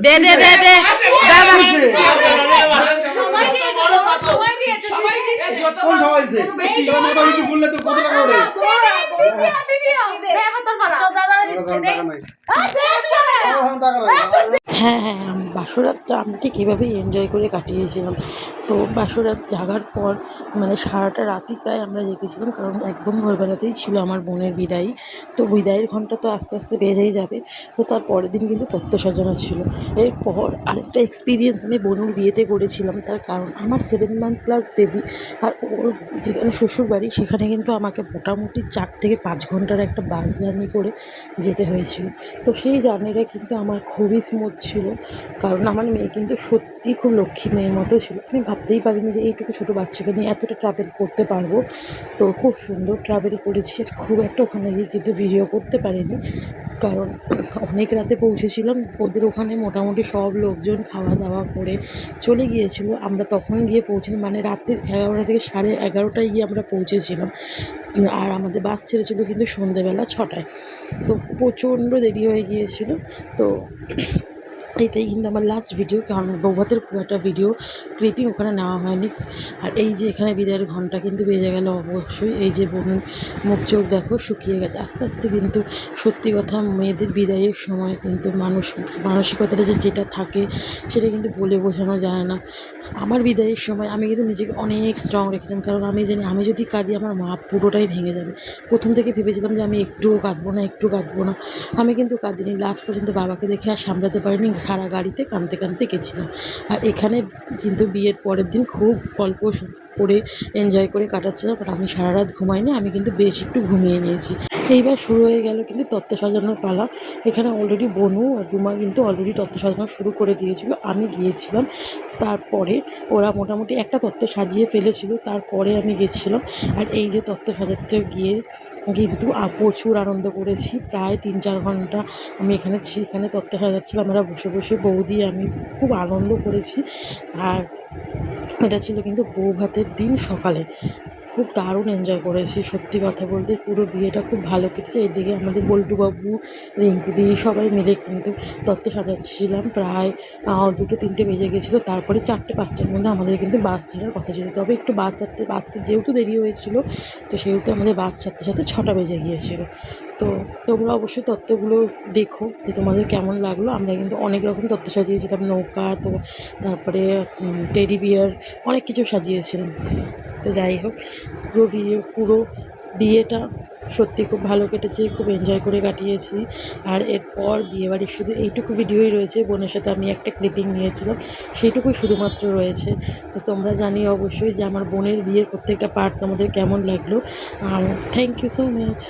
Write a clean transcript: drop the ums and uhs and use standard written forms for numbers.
দে দে দে দে হ্যাঁ হ্যাঁ বাসরাতটা আমি ঠিক এভাবেই এনজয় করে কাটিয়েছিলাম। তো বাসরাত জাগার পর মানে সারাটা রাতই প্রায় আমরা জেগেছিলাম, কারণ একদম ভোরবেলাতেই ছিল আমার বোনের বিদায়ী। তো বিদায়ের ঘন্টা তো আস্তে আস্তে বেজেই যাবে। তো তার পরের দিন কিন্তু তত্ত্ব সাজানো ছিল। এরপর আরেকটা এক্সপিরিয়েন্স আমি বোনের বিয়েতে করেছিলাম, তার কারণ আমার 7 মান্থ প্লাস বেবি, আর ওর যেখানে শ্বশুরবাড়ি সেখানে কিন্তু আমাকে মোটামুটি 4 থেকে 5 ঘন্টার একটা বাস জার্নি করে যেতে হয়েছিল। তো সেই জার্নিটা কিন্তু আমার খুবই স্মুথ ছিল, কারণ আমার মেয়ে কিন্তু সত্যিই খুব লক্ষ্মী মেয়ের মতো ছিল। আমি ভাবতেই পারিনি যে এইটুকু ছোটো বাচ্চাকে নিয়ে এতটা ট্রাভেল করতে পারবো। তো খুব সুন্দর ট্রাভেল করেছি। খুব একটা ওখানে গিয়ে কিন্তু ভিডিও করতে পারিনি, কারণ অনেক রাতে পৌঁছেছিলাম। ওদের ওখানে মোটামুটি সব লোকজন খাওয়া দাওয়া করে চলে গিয়েছিল। আমরা তখন গিয়ে পৌঁছিলাম মানে রাতের 11টা থেকে 11:30টায় গিয়ে আমরা পৌঁছেছিলাম। আর আমাদের বাস ছেড়েছিল কিন্তু সন্ধেবেলা 6টায়। তো প্রচণ্ড দেরি হয়ে গিয়েছিল। তো এটাই কিন্তু আমার লাস্ট ভিডিও, কারণ বৌভাতের খুব একটা ভিডিও ক্লিপিং ওখানে নেওয়া হয়নি। আর এই যে এখানে বিদায়ের ঘন্টা কিন্তু বেজে গেল অবশ্যই। এই যে বোনের মুখ চোখ দেখো শুকিয়ে গেছে আস্তে আস্তে। কিন্তু সত্যি কথা, মেয়েদের বিদায়ের সময় কিন্তু মানসিকতাটা যেটা থাকে সেটা কিন্তু বলে বোঝানো যায় না। আমার বিদায়ের সময় আমি কিন্তু নিজেকে অনেক স্ট্রং রেখেছিলাম, কারণ আমি জানি আমি যদি কাঁদি আমার মা পুরোটাই ভেঙে যাবে। প্রথম থেকে ভেবেছিলাম যে আমি একটুও কাঁদবো না। আমি কিন্তু কাঁদিনি। লাস্ট পর্যন্ত বাবাকে দেখে আর সামলাতে পারিনি, সারা গাড়িতে কাঁদতে কাঁদতে গেছিলাম। আর এখানে কিন্তু বিয়ের পরের দিন খুব গল্প করে এনজয় করে কাটাচ্ছিলাম। বাট আমি সারা রাত ঘুমাইনি, আমি কিন্তু বেশ একটু ঘুমিয়ে নিয়েছি। এইবার শুরু হয়ে গেল কিন্তু তত্ত্ব সাজানোর পালা। এখানে অলরেডি বনু আর রুমা কিন্তু অলরেডি তত্ত্ব সাজানো শুরু করে দিয়েছিল। আমি গিয়েছিলাম, তারপরে ওরা মোটামুটি একটা তত্ত্ব সাজিয়ে ফেলেছিল, তারপরে আমি গেছিলাম। আর এই যে তত্ত্ব সাজাতে গিয়ে কিন্তু প্রচুর আনন্দ করেছি। প্রায় 3-4 ঘন্টা আমি এখানে তত্ত্ব সাজাচ্ছিলাম। আমরা বসে বসে বৌদি আমি খুব আনন্দ করেছি। আর এটা ছিল কিন্তু বৌভাতের দিন সকালে। খুব দারুণ এনজয় করেছি সত্যি কথা বলতে। পুরো বিয়েটা খুব ভালো কেটেছে। এদিকে আমাদের বল্টুবাবু, রিঙ্কুদি সবাই মিলে কিন্তু তত্ত্ব সাজাচ্ছিলাম। প্রায় 2-3টে বেজে গেছিলো। তারপরে 4টে-5টার মধ্যে আমাদের কিন্তু বাস ছাড়ার কথা ছিল। তবে একটু বাসতে যেহেতু দেরি হয়েছিল, তো সেহেতু আমাদের বাস ছাড়তে 6টা বেজে গিয়েছিলো। তো তোমরা অবশ্যই তত্ত্বগুলো দেখো যে তোমাদের কেমন লাগলো। আমরা কিন্তু অনেক রকম তত্ত্ব সাজিয়েছিলাম, নৌকা, তো তারপরে টেডি বিয়ার, অনেক কিছু সাজিয়েছিলাম। তো যাই হোক, পুরো বিয়েটা সত্যি খুব ভালো কেটেছে, খুব এনজয় করে কাটিয়েছি। আর এরপর বিয়েবাড়ির শুধু এইটুকু ভিডিওই রয়েছে। বোনের সাথে আমি একটা ক্লিপিং নিয়েছিলাম, সেইটুকুই শুধুমাত্র রয়েছে। তো তোমরা জানিও অবশ্যই যে আমার বোনের বিয়ের প্রত্যেকটা পার্ট তোমাদের কেমন লাগলো। Thank you so much.